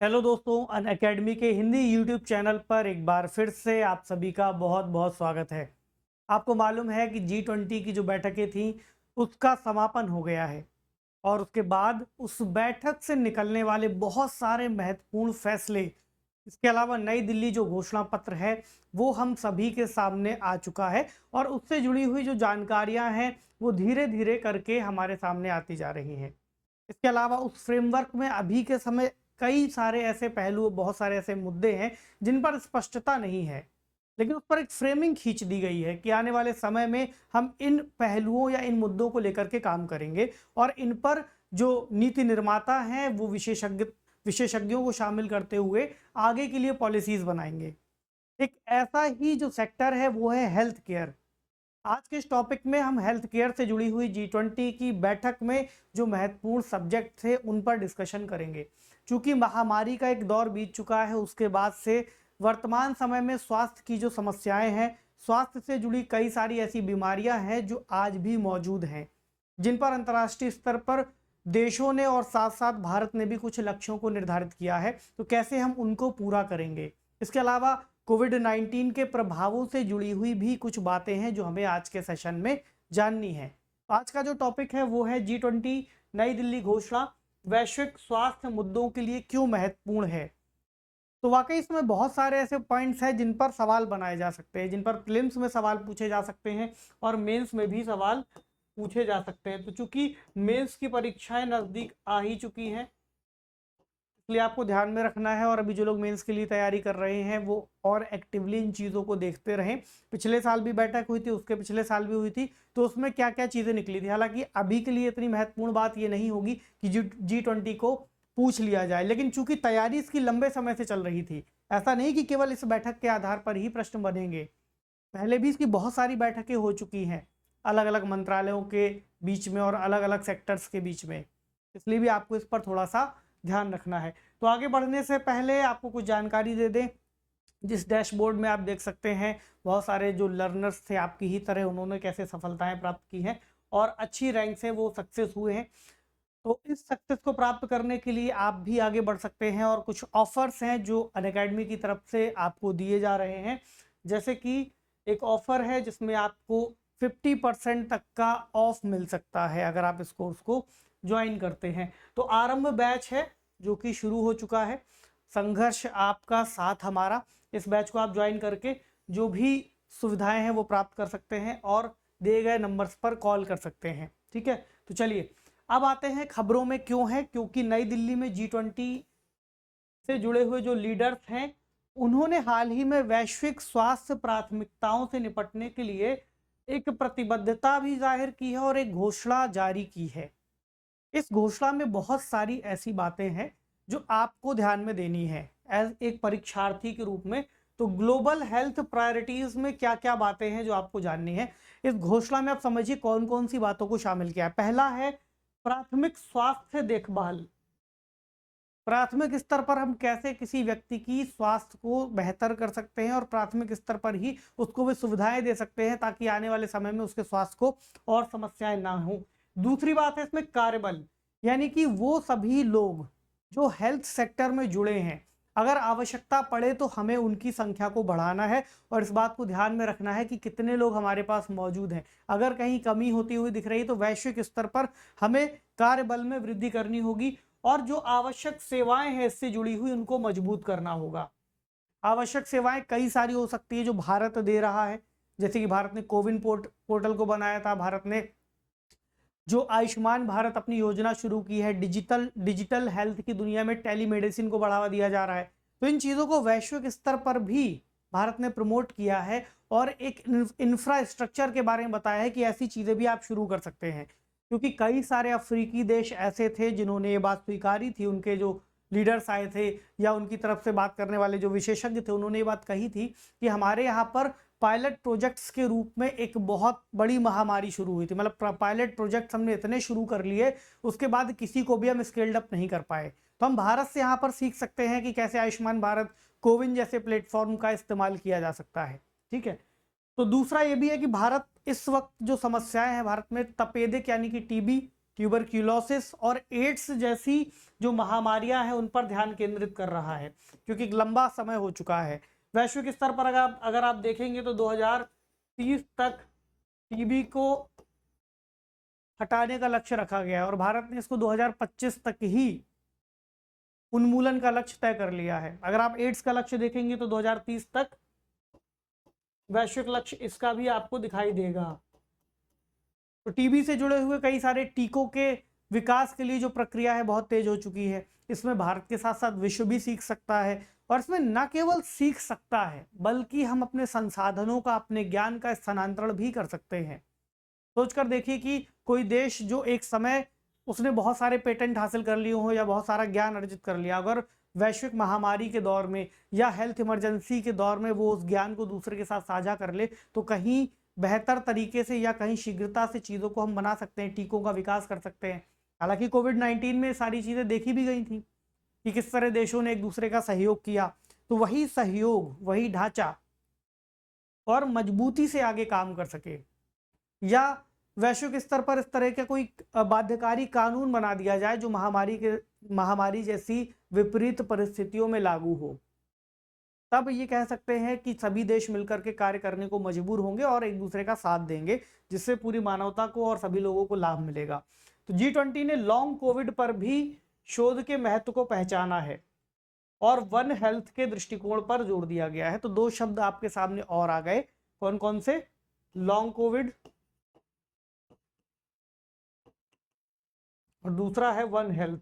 Hello दोस्तों, अन academy के Hindi YouTube channel पर एक बार फिर से आप सभी का बहुत बहुत स्वागत है। आपको मालूम है कि G20 की जो बैठकें थी उसका समापन हो गया है और उसके बाद उस बैठक से निकलने वाले बहुत सारे महत्वपूर्ण फैसले, इसके अलावा नई दिल्ली जो घोषणा पत्र है वो हम सभी के सामने आ चुका है और उससे जुड़ी हुई जो जानकारियां हैं वो धीरे धीरे करके हमारे सामने आती जा रही हैं। इसके अलावा उस फ्रेमवर्क में अभी के समय कई सारे ऐसे पहलू, बहुत सारे ऐसे मुद्दे हैं जिन पर स्पष्टता नहीं है, लेकिन उस पर एक फ्रेमिंग खींच दी गई है कि आने वाले समय में हम इन पहलुओं या इन मुद्दों को लेकर के काम करेंगे और इन पर जो नीति निर्माता हैं वो विशेषज्ञों को शामिल करते हुए आगे के लिए पॉलिसीज बनाएंगे। एक ऐसा ही जो सेक्टर है वो है हेल्थ केयर। आज के इस टॉपिक में हम हेल्थ केयर से जुड़ी हुई G20 की बैठक में जो महत्वपूर्ण सब्जेक्ट थे उन पर डिस्कशन करेंगे। चूंकि महामारी का एक दौर बीत चुका है, उसके बाद से वर्तमान समय में स्वास्थ्य की जो समस्याएं हैं, स्वास्थ्य से जुड़ी कई सारी ऐसी बीमारियां हैं जो आज भी मौजूद हैं, जिन पर अंतर्राष्ट्रीय स्तर पर देशों ने और साथ साथ भारत ने भी कुछ लक्ष्यों को निर्धारित किया है, तो कैसे हम उनको पूरा करेंगे। इसके अलावा कोविड-19 के प्रभावों से जुड़ी हुई भी कुछ बातें हैं जो हमें आज के सेशन में जाननी है। तो आज का जो टॉपिक है वो है G20 नई दिल्ली घोषणा वैश्विक स्वास्थ्य मुद्दों के लिए क्यों महत्वपूर्ण है। तो वाकई इसमें बहुत सारे ऐसे पॉइंट्स हैं जिन पर सवाल बनाए जा सकते हैं, जिन पर प्रीलिम्स में सवाल पूछे जा सकते हैं और मेंस में भी सवाल पूछे जा सकते हैं। तो चूंकि मेंस की परीक्षाएं नज़दीक आ ही चुकी हैं, इसलिए आपको ध्यान में रखना है और अभी जो लोग मेंस के लिए तैयारी कर रहे हैं वो और एक्टिवली इन चीज़ों को देखते रहें। पिछले साल भी बैठक हुई थी, उसके पिछले साल भी हुई थी, तो उसमें क्या क्या चीज़ें निकली थी। हालांकि अभी के लिए इतनी महत्वपूर्ण बात ये नहीं होगी कि G20 को पूछ लिया जाए, लेकिन चूंकि तैयारी इसकी लंबे समय से चल रही थी, ऐसा नहीं कि केवल इस बैठक के आधार पर ही प्रश्न बनेंगे। पहले भी इसकी बहुत सारी बैठकें हो चुकी हैं अलग अलग मंत्रालयों के बीच में और अलग अलग सेक्टर्स के बीच में, इसलिए भी आपको इस पर थोड़ा सा ध्यान रखना है। तो आगे बढ़ने से पहले आपको कुछ जानकारी दे दें। जिस डैशबोर्ड में आप देख सकते हैं बहुत सारे जो लर्नर्स थे आपकी ही तरह, उन्होंने कैसे सफलताएं प्राप्त की हैं और अच्छी रैंक से वो सक्सेस हुए हैं। तो इस सक्सेस को प्राप्त करने के लिए आप भी आगे बढ़ सकते हैं और कुछ ऑफर्स हैं जो अनअकैडमी की तरफ से आपको दिए जा रहे हैं। जैसे कि एक ऑफर है जिसमें आपको 50% तक का ऑफ मिल सकता है अगर आप इस कोर्स को ज्वाइन करते हैं। तो आरंभ बैच है जो कि शुरू हो चुका है, संघर्ष आपका साथ हमारा। इस बैच को आप ज्वाइन करके जो भी सुविधाएं हैं वो प्राप्त कर सकते हैं और दिए गए नंबर्स पर कॉल कर सकते हैं। ठीक है, तो चलिए अब आते हैं खबरों में क्यों है। क्योंकि नई दिल्ली में G20 से जुड़े हुए जो लीडर्स हैं उन्होंने हाल ही में वैश्विक स्वास्थ्य प्राथमिकताओं से निपटने के लिए एक प्रतिबद्धता भी जाहिर की है और एक घोषणा जारी की है। इस घोषणा में बहुत सारी ऐसी बातें हैं जो आपको ध्यान में देनी है एज एक परीक्षार्थी के रूप में। तो ग्लोबल हेल्थ प्रायोरिटीज में क्या क्या बातें हैं जो आपको जाननी है। इस घोषणा में आप समझिए कौन कौन सी बातों को शामिल किया है। पहला है प्राथमिक स्वास्थ्य देखभाल। प्राथमिक स्तर पर हम कैसे किसी व्यक्ति की स्वास्थ्य को बेहतर कर सकते हैं और प्राथमिक स्तर पर ही उसको वे सुविधाएं दे सकते हैं ताकि आने वाले समय में उसके स्वास्थ्य को और समस्याएं ना हो। दूसरी बात है इसमें कार्यबल, यानी कि वो सभी लोग जो हेल्थ सेक्टर में जुड़े हैं, अगर आवश्यकता पड़े तो हमें उनकी संख्या को बढ़ाना है और इस बात को ध्यान में रखना है कि कितने लोग हमारे पास मौजूद हैं। अगर कहीं कमी होती हुई दिख रही है तो वैश्विक स्तर पर हमें कार्यबल में वृद्धि करनी होगी और जो आवश्यक सेवाएं हैं इससे जुड़ी हुई उनको मजबूत करना होगा। आवश्यक सेवाएं कई सारी हो सकती है जो भारत दे रहा है, जैसे कि भारत ने कोविन पोर्टल को बनाया था, भारत ने जो आयुष्मान भारत अपनी योजना शुरू की है, डिजिटल हेल्थ की दुनिया में टेलीमेडिसिन को बढ़ावा दिया जा रहा है। तो इन चीज़ों को वैश्विक स्तर पर भी भारत ने प्रमोट किया है और एक इंफ्रास्ट्रक्चर के बारे में बताया है कि ऐसी चीज़ें भी आप शुरू कर सकते हैं। क्योंकि कई सारे अफ्रीकी देश ऐसे थे जिन्होंने ये बात स्वीकारी थी, उनके जो लीडर्स आए थे या उनकी तरफ से बात करने वाले जो विशेषज्ञ थे उन्होंने ये बात कही थी कि हमारे यहाँ पर पायलट प्रोजेक्ट्स के रूप में एक बहुत बड़ी महामारी शुरू हुई थी। मतलब पायलट प्रोजेक्ट्स हमने इतने शुरू कर लिए, उसके बाद किसी को भी हम स्केल्ड अप नहीं कर पाए। तो हम भारत से यहाँ पर सीख सकते हैं कि कैसे आयुष्मान भारत, कोविन जैसे प्लेटफॉर्म का इस्तेमाल किया जा सकता है। ठीक है, तो दूसरा ये भी है कि भारत इस वक्त जो समस्याएं हैं भारत में, तपेदिक यानी कि टीबी, ट्यूबरक्यूलोसिस और एड्स जैसी जो महामारियां हैं उन पर ध्यान केंद्रित कर रहा है, क्योंकि लंबा समय हो चुका है। वैश्विक स्तर पर अगर आप देखेंगे तो 2030 तक टीबी को हटाने का लक्ष्य रखा गया है और भारत ने इसको 2025 तक ही उन्मूलन का लक्ष्य तय कर लिया है। अगर आप एड्स का लक्ष्य देखेंगे तो 2030 तक वैश्विक लक्ष्य इसका भी आपको दिखाई देगा। तो टीबी से जुड़े हुए कई सारे टीकों के विकास के लिए जो प्रक्रिया है बहुत तेज हो चुकी है। इसमें भारत के साथ साथ विश्व भी सीख सकता है और इसमें न केवल सीख सकता है बल्कि हम अपने संसाधनों का, अपने ज्ञान का स्थानांतरण भी कर सकते हैं। सोचकर देखिए कि कोई देश जो एक समय उसने बहुत सारे पेटेंट हासिल कर लिए हो या बहुत सारा ज्ञान अर्जित कर लिया, अगर वैश्विक महामारी के दौर में या हेल्थ इमरजेंसी के दौर में वो उस ज्ञान को दूसरे के साथ साझा कर ले तो कहीं बेहतर तरीके से या कहीं शीघ्रता से चीज़ों को हम बना सकते हैं, टीकों का विकास कर सकते हैं। हालांकि कोविड-19 में सारी चीज़ें देखी भी गई थी कि किस तरह देशों ने एक दूसरे का सहयोग किया। तो वही सहयोग, वही ढांचा और मजबूती से आगे काम कर सके, या वैश्विक स्तर पर इस तरह का कोई बाध्यकारी कानून बना दिया जाए जो महामारी जैसी विपरीत परिस्थितियों में लागू हो, तब ये कह सकते हैं कि सभी देश मिलकर के कार्य करने को मजबूर होंगे और एक दूसरे का साथ देंगे, जिससे पूरी मानवता को और सभी लोगों को लाभ मिलेगा। तो G20 ने लॉन्ग कोविड पर भी शोध के महत्व को पहचाना है और वन हेल्थ के दृष्टिकोण पर जोर दिया गया है। तो दो शब्द आपके सामने और आ गए, कौन कौन से? लॉन्ग कोविड और दूसरा है वन हेल्थ।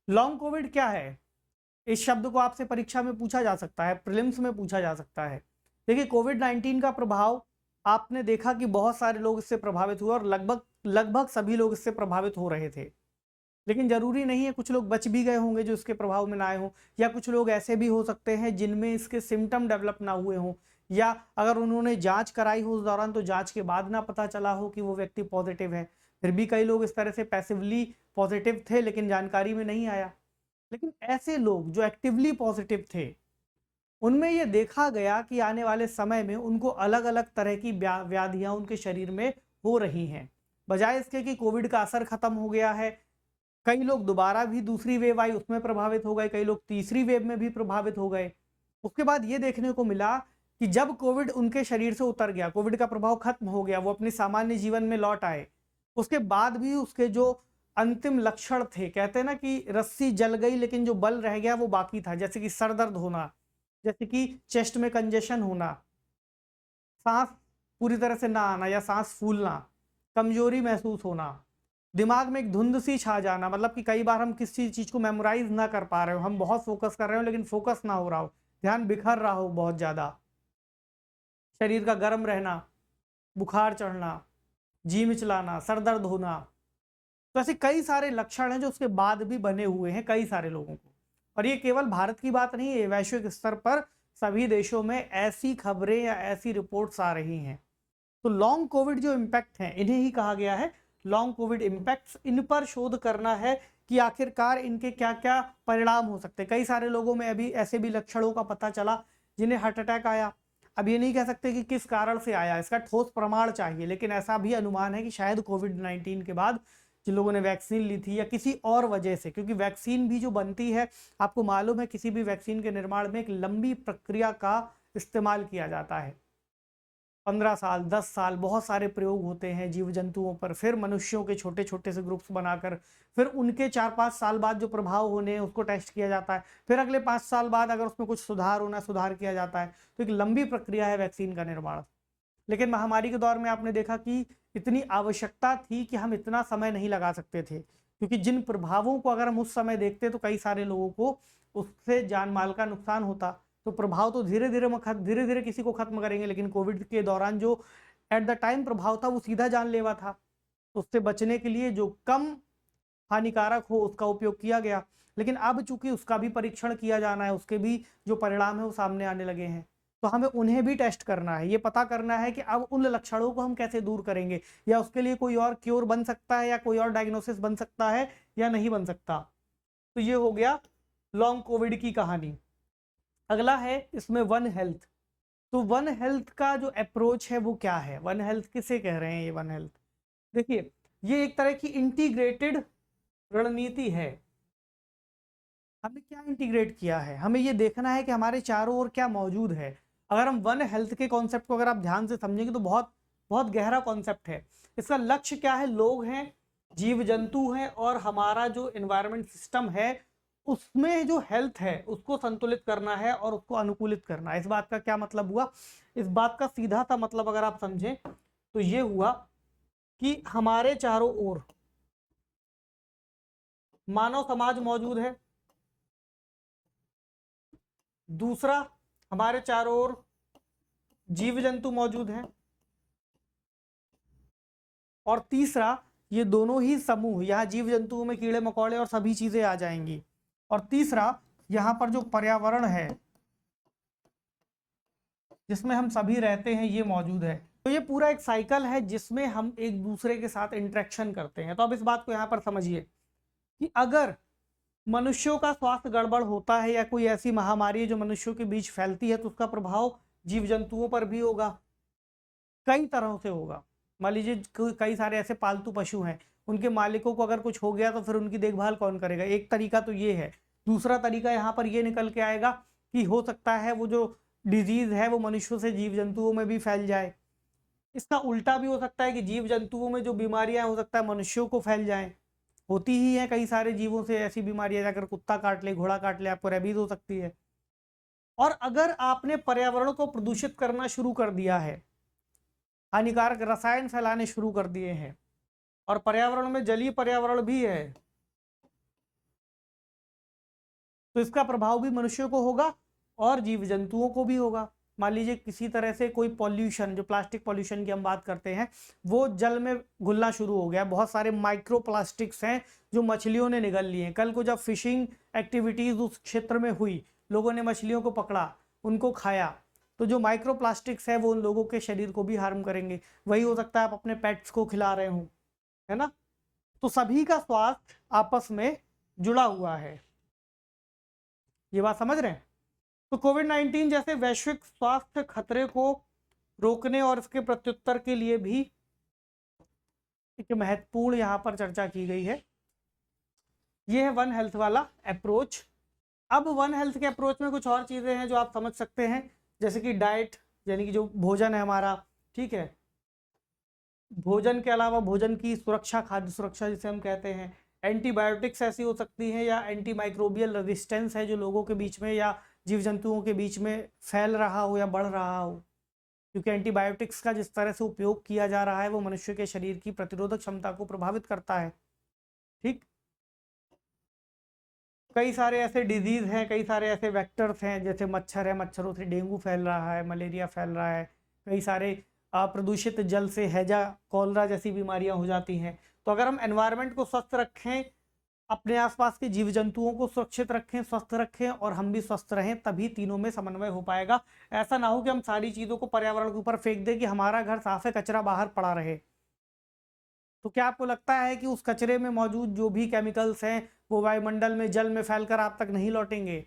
लॉन्ग कोविड क्या है? इस शब्द को आपसे परीक्षा में पूछा जा सकता है, प्रीलिम्स में पूछा जा सकता है। देखिए, कोविड-19 का प्रभाव आपने देखा कि बहुत सारे लोग इससे प्रभावित हुए और लगभग सभी लोग इससे प्रभावित हो रहे थे। लेकिन जरूरी नहीं है, कुछ लोग बच भी गए होंगे जो इसके प्रभाव में ना आए हों, या कुछ लोग ऐसे भी हो सकते हैं जिनमें इसके सिम्टम डेवलप ना हुए हों, या अगर उन्होंने जांच कराई हो उस दौरान तो जांच के बाद ना पता चला हो कि वो व्यक्ति पॉजिटिव है। फिर भी कई लोग इस तरह से पैसिवली पॉजिटिव थे लेकिन जानकारी में नहीं आया। लेकिन ऐसे लोग जो एक्टिवली पॉजिटिव थे उनमें ये देखा गया कि आने वाले समय में उनको अलग अलग तरह की व्याधियां उनके शरीर में हो रही हैं। बजाय इसके कि कोविड का असर खत्म हो गया है, कई लोग दोबारा भी दूसरी वेव आई उसमें प्रभावित हो गए, कई लोग तीसरी वेव में भी प्रभावित हो गए। उसके बाद ये देखने को मिला कि जब कोविड उनके शरीर से उतर गया, कोविड का प्रभाव खत्म हो गया, वो अपने सामान्य जीवन में लौट आए, उसके बाद भी उसके जो अंतिम लक्षण थे, कहते हैं ना कि रस्सी जल गई लेकिन जो बल रह गया वो बाकी था, जैसे कि सर दर्द होना, जैसे कि चेस्ट में कंजेशन होना, सांस पूरी तरह से ना आना या सांस फूलना, कमजोरी महसूस होना, दिमाग में एक धुंध सी छा जाना, मतलब कि कई बार हम किसी चीज को मेमोराइज ना कर पा रहे हो, हम बहुत फोकस कर रहे हो लेकिन फोकस ना हो रहा हो, ध्यान बिखर रहा हो बहुत ज्यादा, शरीर का गर्म रहना, बुखार चढ़ना, जी मिचलाना, सर दर्द होना। तो ऐसे कई सारे लक्षण हैं जो उसके बाद भी बने हुए हैं कई सारे लोगों को। और ये केवल भारत की बात नहीं है, वैश्विक स्तर पर सभी देशों में ऐसी खबरें या ऐसी रिपोर्ट्स आ रही हैं। तो लॉन्ग कोविड जो इम्पैक्ट हैं इन्हें ही कहा गया है लॉन्ग कोविड इम्पैक्ट्स। इन पर शोध करना है कि आखिरकार इनके क्या क्या परिणाम हो सकते हैं। कई सारे लोगों में अभी ऐसे भी लक्षणों का पता चला जिन्हें हार्ट अटैक आया। अब ये नहीं कह सकते कि किस कारण से आया, इसका ठोस प्रमाण चाहिए, लेकिन ऐसा भी अनुमान है कि शायद कोविड-19 के बाद जिन लोगों ने वैक्सीन ली थी या किसी और वजह से, क्योंकि वैक्सीन भी जो बनती है आपको मालूम है किसी भी वैक्सीन के निर्माण में एक लंबी प्रक्रिया का इस्तेमाल किया जाता है। 15 साल 10 साल बहुत सारे प्रयोग होते हैं जीव जंतुओं पर, फिर मनुष्यों के छोटे छोटे से ग्रुप्स बनाकर, फिर उनके 4-5 साल बाद जो प्रभाव होने हैं उसको टेस्ट किया जाता है, फिर अगले 5 साल बाद अगर उसमें कुछ सुधार होना सुधार किया जाता है। तो एक लंबी प्रक्रिया है वैक्सीन का निर्माण। लेकिन महामारी के दौर में आपने देखा कि इतनी आवश्यकता थी कि हम इतना समय नहीं लगा सकते थे, क्योंकि जिन प्रभावों को अगर हम उस समय देखते तो कई सारे लोगों को उससे जान माल का नुकसान होता। तो प्रभाव तो धीरे धीरे किसी को खत्म करेंगे, लेकिन कोविड के दौरान जो एट द टाइम प्रभाव था वो सीधा जानलेवा था। उससे बचने के लिए जो कम हानिकारक हो उसका उपयोग किया गया, लेकिन अब चूंकि उसका भी परीक्षण किया जाना है, उसके भी जो परिणाम है वो सामने आने लगे हैं, तो हमें उन्हें भी टेस्ट करना है। ये पता करना है कि अब उन लक्षणों को हम कैसे दूर करेंगे, या उसके लिए कोई और क्योर बन सकता है या कोई और डायग्नोसिस बन सकता है या नहीं बन सकता। तो ये हो गया लॉन्ग कोविड की कहानी। अगला है इसमें वन हेल्थ। तो वन हेल्थ का जो अप्रोच है वो क्या है, वन हेल्थ किसे कह रहे हैं? ये वन हेल्थ देखिए, ये एक तरह की इंटीग्रेटेड रणनीति है। हमें क्या इंटीग्रेट किया है, हमें ये देखना है कि हमारे चारों ओर क्या मौजूद है। अगर हम वन हेल्थ के कॉन्सेप्ट को अगर आप ध्यान से समझेंगे तो बहुत बहुत गहरा कॉन्सेप्ट है। इसका लक्ष्य क्या है? लोग हैं, जीव जंतु हैं, और हमारा जो एनवायरमेंट सिस्टम है उसमें जो हेल्थ है उसको संतुलित करना है और उसको अनुकूलित करना है। इस बात का क्या मतलब हुआ? इस बात का सीधा सा मतलब अगर आप समझें तो ये हुआ कि हमारे चारों ओर मानव समाज मौजूद है। दूसरा, हमारे चारों ओर जीव जंतु मौजूद हैं। और तीसरा, ये दोनों ही समूह, यहाँ जीव जंतुओं में कीड़े मकोड़े और सभी चीजें आ जाएंगी। और तीसरा, यहाँ पर जो पर्यावरण है जिसमें हम सभी रहते हैं ये मौजूद है। तो ये पूरा एक साइकिल है जिसमें हम एक दूसरे के साथ इंटरेक्शन करते हैं। तो अब इस बात को यहाँ पर समझिए कि अगर मनुष्यों का स्वास्थ्य गड़बड़ होता है या कोई ऐसी महामारी जो मनुष्यों के बीच फैलती है तो उसका प्रभाव जीव जंतुओं पर भी होगा, कई तरह से होगा। मान लीजिए कई सारे ऐसे पालतू पशु हैं, उनके मालिकों को अगर कुछ हो गया तो फिर उनकी देखभाल कौन करेगा? एक तरीका तो ये है। दूसरा तरीका यहाँ पर ये निकल के आएगा कि हो सकता है वो जो डिजीज है वो मनुष्यों से जीव जंतुओं में भी फैल जाए। इसका उल्टा भी हो सकता है कि जीव जंतुओं में जो बीमारियां हो सकता है मनुष्यों को फैल जाएं। होती ही है कई सारे जीवों से ऐसी बीमारियां, अगर कुत्ता काट ले, घोड़ा काट ले, आपको रेबीज हो सकती है। और अगर आपने पर्यावरण को प्रदूषित करना शुरू कर दिया है, हानिकारक रसायन फैलाने शुरू कर दिए हैं, और पर्यावरण में जलीय पर्यावरण भी है, तो इसका प्रभाव भी मनुष्यों को होगा और जीव जंतुओं को भी होगा। मान लीजिए किसी तरह से कोई पॉल्यूशन, जो प्लास्टिक पॉल्यूशन की हम बात करते हैं, वो जल में घुलना शुरू हो गया। बहुत सारे माइक्रो प्लास्टिक्स हैं जो मछलियों ने निगल लिए हैं। कल को जब फिशिंग एक्टिविटीज उस क्षेत्र में हुई, लोगों ने मछलियों को पकड़ा, उनको खाया, तो जो माइक्रो प्लास्टिक्स है वो उन लोगों के शरीर को भी हार्म करेंगे। वही हो सकता है आप अपने पेट्स को खिला रहे हो, है ना? तो सभी का स्वास्थ्य आपस में जुड़ा हुआ है। ये बात समझ रहे हैं? तो कोविड-19 जैसे वैश्विक स्वास्थ्य खतरे को रोकने और इसके प्रत्युत्तर के लिए भी एक महत्वपूर्ण यहाँ पर चर्चा की गई है। ये है वन हेल्थ वाला अप्रोच। अब वन हेल्थ के अप्रोच में कुछ और चीजें हैं जो आप समझ सकते हैं, जैसे कि डाइट, यानी कि जो भोजन है हमारा, ठीक है। भोजन के अलावा भोजन की सुरक्षा, खाद्य सुरक्षा जिसे हम कहते हैं। एंटीबायोटिक्स ऐसी हो सकती हैं, या एंटी माइक्रोबियल रेजिस्टेंस है जो लोगों के बीच में या जीव जंतुओं के बीच में फैल रहा हो या बढ़ रहा हो, क्योंकि एंटीबायोटिक्स का जिस तरह से उपयोग किया जा रहा है वो मनुष्य के शरीर की प्रतिरोधक क्षमता को प्रभावित करता है। ठीक, कई सारे ऐसे डिजीज हैं, कई सारे ऐसे वेक्टर्स हैं, जैसे मच्छर है, मच्छरों से डेंगू फैल रहा है, मलेरिया फैल रहा है, कई सारे प्रदूषित जल से हैजा, कॉलरा जैसी बीमारियां हो जाती हैं। तो अगर हम एनवायरनमेंट को स्वस्थ रखें, अपने आसपास के जीव जंतुओं को सुरक्षित रखें, स्वस्थ रखें, और हम भी स्वस्थ रहें, तभी तीनों में समन्वय हो पाएगा। ऐसा ना हो कि हम सारी चीज़ों को पर्यावरण के ऊपर फेंक दें कि हमारा घर साफ है, कचरा बाहर पड़ा रहे। तो क्या आपको लगता है कि उस कचरे में मौजूद जो भी केमिकल्स हैं वो वायुमंडल में, जल में फैलकर आप तक नहीं लौटेंगे?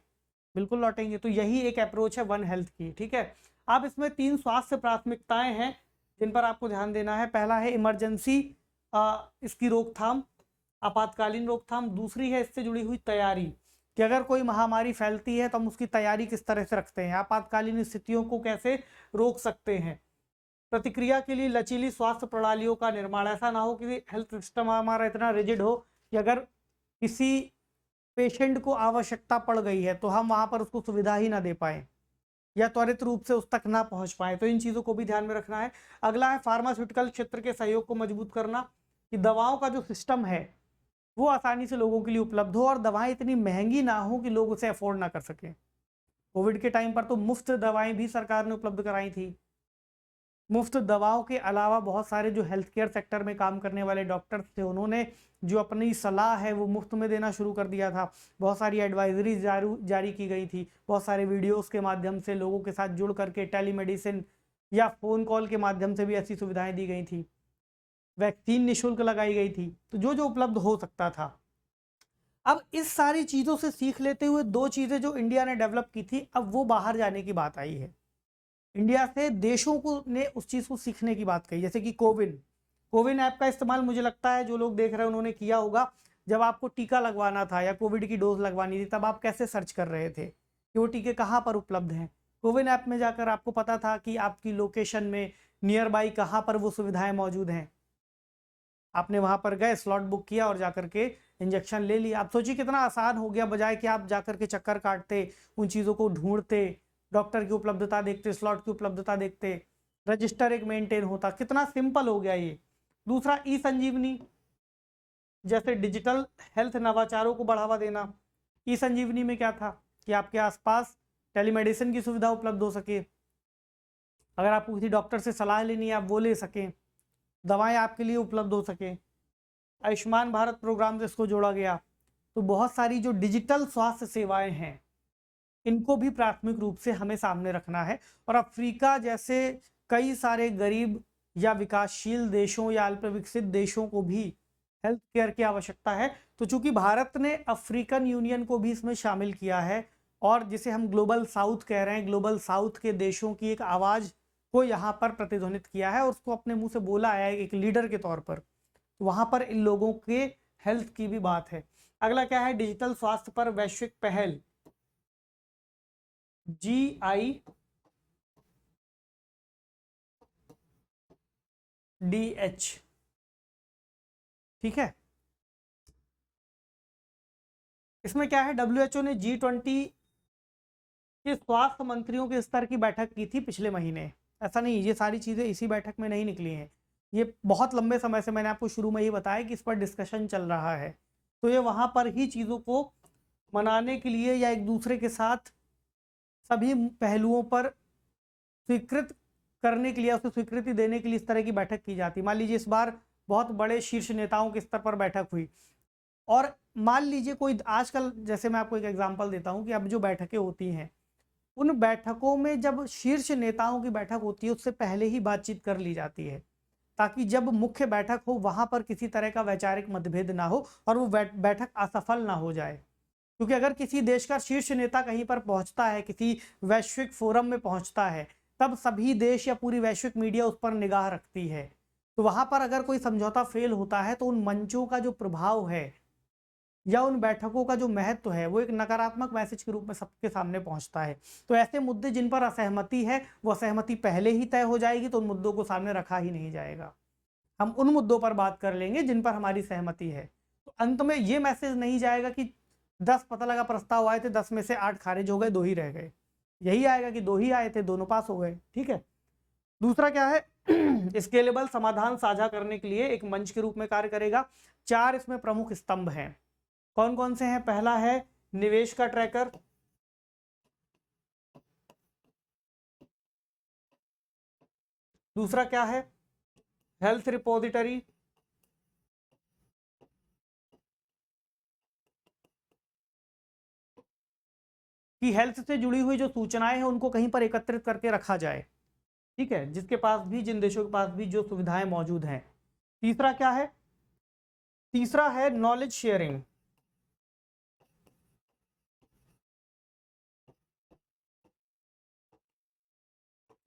बिल्कुल लौटेंगे। तो यही एक अप्रोच है वन हेल्थ की, ठीक है। अब इसमें 3 स्वास्थ्य प्राथमिकताएं हैं जिन पर आपको ध्यान देना है। पहला है इमरजेंसी, इसकी रोकथाम, आपातकालीन रोकथाम। दूसरी है इससे जुड़ी हुई तैयारी, कि अगर कोई महामारी फैलती है तो हम उसकी तैयारी किस तरह से रखते हैं, आपातकालीन स्थितियों को कैसे रोक सकते हैं। प्रतिक्रिया के लिए लचीली स्वास्थ्य प्रणालियों का निर्माण, ऐसा ना हो कि हेल्थ सिस्टम हमारा इतना रिजिड हो कि अगर किसी पेशेंट को आवश्यकता पड़ गई है तो हम वहां पर उसको सुविधा ही ना दे पाए या त्वरित रूप से उस तक ना पहुंच पाए। तो इन चीज़ों को भी ध्यान में रखना है। अगला है फार्मास्यूटिकल क्षेत्र के सहयोग को मजबूत करना, कि दवाओं का जो सिस्टम है वो आसानी से लोगों के लिए उपलब्ध हो और दवाएं इतनी महंगी ना हो कि लोग उसे अफोर्ड ना कर सकें। कोविड के टाइम पर तो मुफ्त दवाएं भी सरकार ने उपलब्ध कराई थी। मुफ्त दवाओं के अलावा बहुत सारे जो हेल्थ केयर सेक्टर में काम करने वाले डॉक्टर्स थे, उन्होंने जो अपनी सलाह है वो मुफ्त में देना शुरू कर दिया था। बहुत सारी एडवाइजरी जारी की गई थी, बहुत सारे वीडियोस के माध्यम से लोगों के साथ जुड़ करके, टेलीमेडिसिन या फ़ोन कॉल के माध्यम से भी ऐसी सुविधाएं दी गई थी। वैक्सीन निःशुल्क लगाई गई थी। तो जो जो उपलब्ध हो सकता था। अब इस सारी चीज़ों से सीख लेते हुए दो चीज़ें जो इंडिया ने डेवलप की थी, अब वो बाहर जाने की बात आई है। इंडिया से देशों को ने उस चीज़ को सीखने की बात कही, जैसे कि कोविन कोविन ऐप का इस्तेमाल मुझे लगता है जो लोग देख रहे हैं उन्होंने किया होगा। जब आपको टीका लगवाना था या कोविड की डोज लगवानी थी, तब आप कैसे सर्च कर रहे थे कि वो टीके कहाँ पर उपलब्ध हैं। कोविन ऐप में जाकर आपको पता था कि आपकी लोकेशन में नियर बाई कहाँ पर वो सुविधाएं मौजूद हैं। आपने वहां पर गए, स्लॉट बुक किया और जाकर के इंजेक्शन ले लिया। आप सोचिए कितना आसान हो गया, बजाय कि आप जाकर के चक्कर काटते, उन चीज़ों को ढूंढते, डॉक्टर की उपलब्धता देखते, स्लॉट की उपलब्धता देखते, रजिस्टर एक मेंटेन होता। कितना सिंपल हो गया ये। दूसरा, ई संजीवनी जैसे डिजिटल हेल्थ नवाचारों को बढ़ावा देना। ई संजीवनी में क्या था कि आपके आसपास टेलीमेडिसिन की सुविधा उपलब्ध हो सके, अगर आपको किसी डॉक्टर से सलाह लेनी है आप वो ले सकें, दवाएं आपके लिए उपलब्ध हो सकें। आयुष्मान भारत प्रोग्राम से इसको जोड़ा गया। तो बहुत सारी जो डिजिटल स्वास्थ्य सेवाएं हैं, इनको भी प्राथमिक रूप से हमें सामने रखना है। और अफ्रीका जैसे कई सारे गरीब या विकासशील देशों या अल्प विकसित देशों को भी हेल्थ केयर की आवश्यकता है। तो चूंकि भारत ने अफ्रीकन यूनियन को भी इसमें शामिल किया है, और जिसे हम ग्लोबल साउथ कह रहे हैं, ग्लोबल साउथ के देशों की एक आवाज़ को यहाँ पर प्रतिध्वनित किया है और उसको अपने मुंह से बोला है एक लीडर के तौर पर, तो वहाँ पर इन लोगों के हेल्थ की भी बात है। अगला क्या है, डिजिटल स्वास्थ्य पर वैश्विक पहल, GIDH, ठीक है। इसमें क्या है, WHO ने G20 के स्वास्थ्य मंत्रियों के स्तर की बैठक की थी पिछले महीने। ऐसा नहीं, ये सारी चीज़ें इसी बैठक में नहीं निकली हैं, ये बहुत लंबे समय से, मैंने आपको शुरू में ही बताया कि इस पर डिस्कशन चल रहा है। तो ये वहाँ पर ही चीज़ों को मनाने के लिए या एक दूसरे के साथ सभी पहलुओं पर स्वीकृत करने के लिए, उसे स्वीकृति देने के लिए इस तरह की बैठक की जाती। मान लीजिए इस बार बहुत बड़े शीर्ष नेताओं के स्तर पर बैठक हुई, और मान लीजिए कोई आजकल, जैसे मैं आपको एक एग्जांपल देता हूं कि अब जो बैठकें होती हैं, उन बैठकों में जब शीर्ष नेताओं की बैठक होती है उससे पहले ही बातचीत कर ली जाती है, ताकि जब मुख्य बैठक हो वहां पर किसी तरह का वैचारिक मतभेद ना हो और वो बैठक असफल ना हो जाए। क्योंकि अगर किसी देश का शीर्ष नेता कहीं पर पहुंचता है, किसी वैश्विक फोरम में पहुंचता है, तब सभी देश या पूरी वैश्विक मीडिया उस पर निगाह रखती है। तो वहां पर अगर कोई समझौता फेल होता है तो उन मंचों का जो प्रभाव है या उन बैठकों का जो महत्व है, वो एक नकारात्मक मैसेज के रूप में सबके सामने पहुंचता है। तो ऐसे मुद्दे जिन पर असहमति है, वो असहमति पहले ही तय हो जाएगी, तो उन मुद्दों को सामने रखा ही नहीं जाएगा। हम उन मुद्दों पर बात कर लेंगे जिन पर हमारी सहमति है। तो अंत में ये मैसेज नहीं जाएगा कि 10 पता लगा प्रस्ताव आए थे, 10 में से 8 खारिज हो गए, 2 ही रह गए। यही आएगा कि 2 ही आए थे, दोनों पास हो गए, ठीक है। दूसरा क्या है, स्केलेबल समाधान साझा करने के लिए एक मंच के रूप में कार्य करेगा। 4 इसमें प्रमुख स्तंभ हैं। कौन कौन से हैं? पहला है निवेश का ट्रैकर, दूसरा क्या है, हेल्थ रिपोजिटरी, कि हेल्थ से जुड़ी हुई जो सूचनाएं हैं उनको कहीं पर एकत्रित करके रखा जाए, ठीक है, जिसके पास भी, जिन देशों के पास भी जो सुविधाएं मौजूद हैं। तीसरा क्या है, तीसरा है नॉलेज शेयरिंग,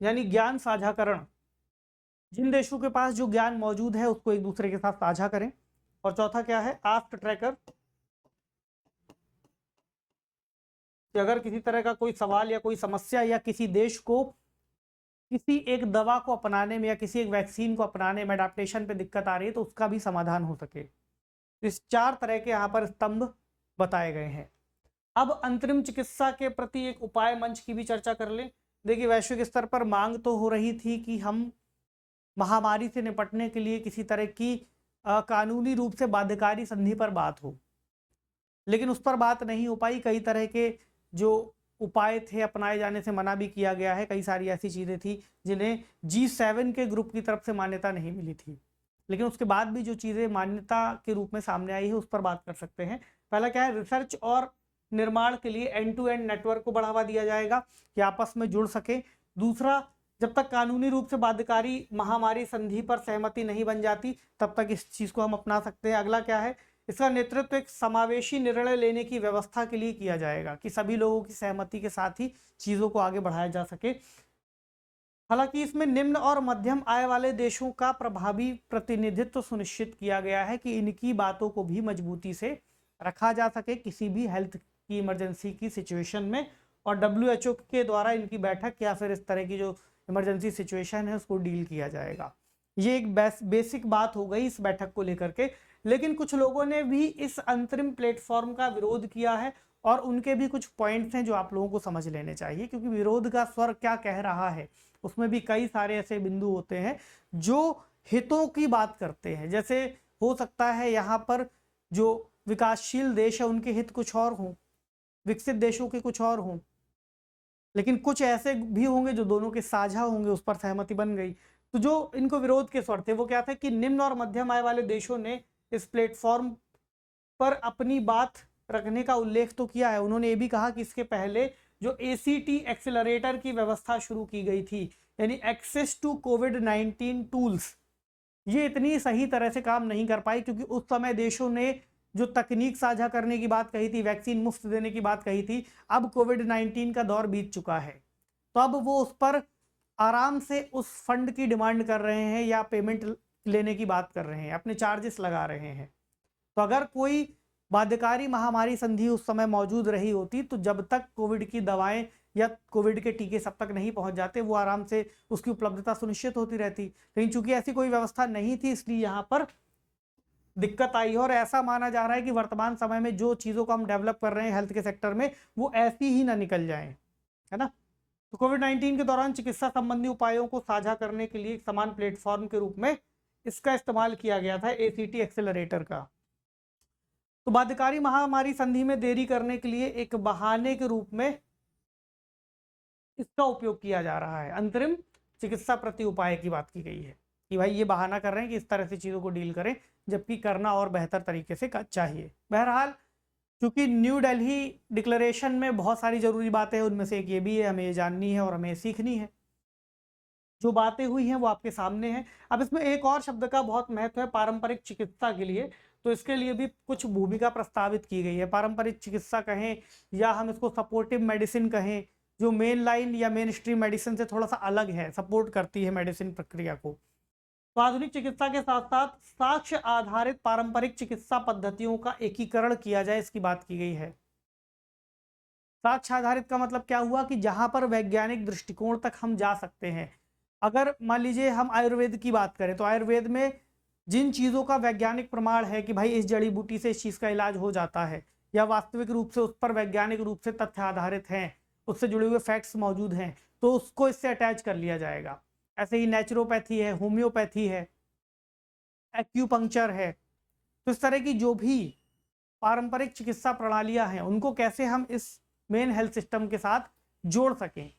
यानी ज्ञान साझाकरण। जिन देशों के पास जो ज्ञान मौजूद है उसको एक दूसरे के साथ साझा करें। और चौथा क्या है, आस्क ट्रैकर, कि अगर किसी तरह का कोई सवाल या कोई समस्या या किसी देश को किसी एक दवा को अपनाने में या किसी एक वैक्सीन को अपनाने में अडेप्टेशन पे दिक्कत आ रही है, तो उसका भी समाधान हो सके। इस 4 तरह के यहाँ पर स्तंभ बताए गए हैं। अब अंतरिम चिकित्सा के प्रति एक उपाय मंच की भी चर्चा कर लें। देखिए, वैश्विक स्तर पर मांग तो हो रही थी कि हम महामारी से निपटने के लिए किसी तरह की कानूनी रूप से बाध्यकारी संधि पर बात हो, लेकिन उस पर बात नहीं हो पाई। कई तरह के जो उपाय थे अपनाए जाने से मना भी किया गया है। कई सारी ऐसी चीज़ें थी जिन्हें G7 के ग्रुप की तरफ से मान्यता नहीं मिली थी, लेकिन उसके बाद भी जो चीज़ें मान्यता के रूप में सामने आई है उस पर बात कर सकते हैं। पहला क्या है, रिसर्च और निर्माण के लिए एंड टू एंड नेटवर्क को बढ़ावा दिया जाएगा कि आपस में जुड़ सके। दूसरा, जब तक कानूनी रूप से बाध्यकारी महामारी संधि पर सहमति नहीं बन जाती, तब तक इस चीज़ को हम अपना सकते हैं। अगला क्या है, इसका नेतृत्व एक समावेशी निर्णय लेने की व्यवस्था के लिए किया जाएगा कि सभी लोगों की सहमति के साथ ही चीज़ों को आगे बढ़ाया जा सके। हालांकि इसमें निम्न और मध्यम आय वाले देशों का प्रभावी प्रतिनिधित्व सुनिश्चित किया गया है कि इनकी बातों को भी मजबूती से रखा जा सके किसी भी हेल्थ की इमरजेंसी की सिचुएशन में, और WHO के द्वारा इनकी बैठक या फिर इस तरह की जो इमरजेंसी सिचुएशन है उसको डील किया जाएगा। ये एक बेसिक बात हो गई इस बैठक को लेकर के। लेकिन कुछ लोगों ने भी इस अंतरिम प्लेटफॉर्म का विरोध किया है और उनके भी कुछ पॉइंट्स हैं जो आप लोगों को समझ लेने चाहिए, क्योंकि विरोध का स्वर क्या कह रहा है उसमें भी कई सारे ऐसे बिंदु होते हैं जो हितों की बात करते हैं। जैसे हो सकता है यहाँ पर जो विकासशील देश है उनके हित कुछ और हों, विकसित देशों के कुछ और हों, लेकिन कुछ ऐसे भी होंगे जो दोनों के साझा होंगे, उस पर सहमति बन गई। तो जो इनको विरोध के स्वर थे वो क्या थे कि निम्न और मध्यम आय वाले देशों ने इस प्लेटफॉर्म पर अपनी बात रखने का उल्लेख तो किया है। उन्होंने ये भी कहा कि इसके पहले जो ACT एक्सेलरेटर की व्यवस्था शुरू की गई थी, यानी एक्सेस टू कोविड-19 टूल्स, ये इतनी सही तरह से काम नहीं कर पाई क्योंकि उस समय देशों ने जो तकनीक साझा करने की बात कही थी, वैक्सीन मुफ्त देने की बात कही थी, अब कोविड-19 का दौर बीत चुका है, तो अब वो उस पर आराम से उस फंड की डिमांड कर रहे हैं या पेमेंट लेने की बात कर रहे हैं, अपने चार्जेस लगा रहे हैं। तो अगर कोई बाध्यकारी महामारी संधि उस समय मौजूद रही होती तो जब तक कोविड की दवाएं या कोविड के टीके सब तक नहीं पहुंच जाते वो आराम से उसकी उपलब्धता सुनिश्चित होती रहती। लेकिन चूंकि ऐसी कोई व्यवस्था नहीं थी इसलिए यहाँ पर दिक्कत आई है, और ऐसा माना जा रहा है कि वर्तमान समय में जो चीज़ों को हम डेवलप कर रहे हैं हेल्थ के सेक्टर में वो ऐसी ही ना निकल जाएं, है ना। तो कोविड-19 के दौरान चिकित्सा संबंधी उपायों को साझा करने के लिए एक समान प्लेटफॉर्म के रूप में इसका इस्तेमाल किया गया था, ACT एक्सेलरेटर का। तो बाध्यकारी महामारी संधि में देरी करने के लिए एक बहाने के रूप में इसका उपयोग किया जा रहा है। अंतरिम चिकित्सा प्रति उपाय की बात की गई है कि भाई ये बहाना कर रहे हैं कि इस तरह से चीज़ों को डील करें, जबकि करना और बेहतर तरीके से चाहिए। बहरहाल क्योंकि न्यू दिल्ली डिक्लेरेशन में बहुत सारी ज़रूरी बातें हैं, उनमें से एक ये भी है, हमें ये जाननी है और हमें सीखनी है। जो बातें हुई हैं वो आपके सामने हैं। अब इसमें एक और शब्द का बहुत महत्व है पारंपरिक चिकित्सा के लिए, तो इसके लिए भी कुछ भूमिका प्रस्तावित की गई है। पारंपरिक चिकित्सा कहें या हम इसको सपोर्टिव मेडिसिन कहें, जो मेन लाइन या मेन स्ट्रीम मेडिसिन से थोड़ा सा अलग है, सपोर्ट करती है मेडिसिन प्रक्रिया को। तो आधुनिक चिकित्सा के साथ साथ साक्ष्य आधारित पारंपरिक चिकित्सा पद्धतियों का एकीकरण किया जाए, इसकी बात की गई है। साक्ष्य आधारित का मतलब क्या हुआ कि जहां पर वैज्ञानिक दृष्टिकोण तक हम जा सकते हैं। अगर मान लीजिए हम आयुर्वेद की बात करें तो आयुर्वेद में जिन चीज़ों का वैज्ञानिक प्रमाण है कि भाई इस जड़ी बूटी से इस चीज़ का इलाज हो जाता है, या वास्तविक रूप से उस पर वैज्ञानिक रूप से तथ्य आधारित हैं, उससे जुड़े हुए फैक्ट्स मौजूद हैं, तो उसको इससे अटैच कर लिया जाएगा। ऐसे ही नेचुरोपैथी है, होम्योपैथी है, एक्यूपंक्चर है। तो इस तरह की जो भी पारंपरिक चिकित्सा प्रणालियां हैं उनको कैसे हम इस मेन हेल्थ सिस्टम के साथ जोड़ सकें,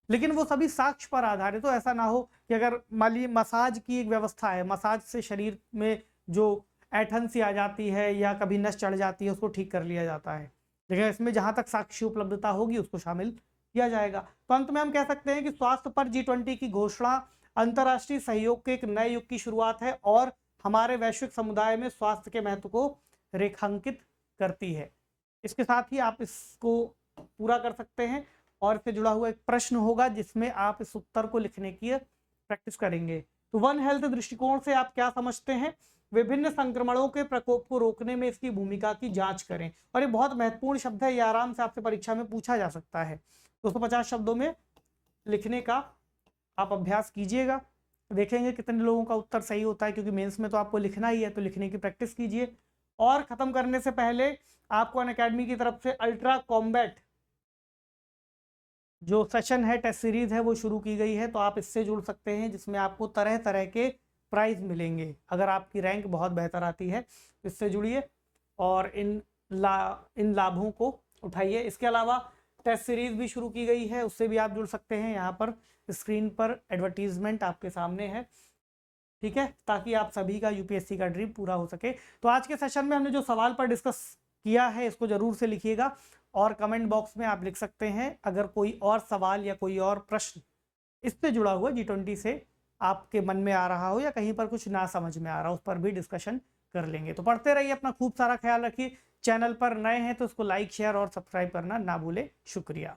लेकिन वो सभी साक्ष्य पर आधारित हो। ऐसा ना हो कि अगर मान लीजिए मसाज की एक व्यवस्था है, मसाज से शरीर में जो ऐंठन सी आ जाती है या कभी नस चढ़ जाती है उसको ठीक कर लिया जाता है, लेकिन इसमें जहां तक साक्ष्य उपलब्धता होगी उसको शामिल किया जाएगा। तो अंत में हम कह सकते हैं कि स्वास्थ्य पर G20 की घोषणा अंतर्राष्ट्रीय सहयोग के एक नए युग की शुरुआत है और हमारे वैश्विक समुदाय में स्वास्थ्य के महत्व को रेखांकित करती है। इसके साथ ही आप इसको पूरा कर सकते हैं और इससे जुड़ा हुआ एक प्रश्न होगा जिसमें आप इस उत्तर को लिखने की प्रैक्टिस करेंगे। तो वन हेल्थ दृष्टिकोण से आप क्या समझते हैं? विभिन्न संक्रमणों के प्रकोप को रोकने में इसकी भूमिका की जांच करें। और ये बहुत महत्वपूर्ण शब्द है, ये आराम से आपसे परीक्षा में पूछा जा सकता है। 250 शब्दों में लिखने का आप अभ्यास कीजिएगा, देखेंगे कितने लोगों का उत्तर सही होता है, क्योंकि मेंस में तो आपको लिखना ही है, तो लिखने की प्रैक्टिस कीजिए। और खत्म करने से पहले आपको अनअकैडमी की तरफ से अल्ट्रा कॉम्बैट जो सेशन है, टेस्ट सीरीज है, वो शुरू की गई है, तो आप इससे जुड़ सकते हैं, जिसमें आपको तरह तरह के प्राइज मिलेंगे अगर आपकी रैंक बहुत बेहतर आती है। इससे जुड़िए और इन लाभों को उठाइए। इसके अलावा टेस्ट सीरीज भी शुरू की गई है, उससे भी आप जुड़ सकते हैं। यहाँ पर स्क्रीन पर एडवर्टीजमेंट आपके सामने है, ठीक है, ताकि आप सभी का यूपीएससी का ड्रीम पूरा हो सके। तो आज के सेशन में हमने जो सवाल पर डिस्कस किया है इसको जरूर से लिखिएगा और कमेंट बॉक्स में आप लिख सकते हैं अगर कोई और सवाल या कोई और प्रश्न इससे जुड़ा हुआ G20 से आपके मन में आ रहा हो या कहीं पर कुछ ना समझ में आ रहा हो, उस पर भी डिस्कशन कर लेंगे। तो पढ़ते रहिए, अपना खूब सारा ख्याल रखिए। चैनल पर नए हैं तो उसको लाइक शेयर और सब्सक्राइब करना ना भूले। शुक्रिया।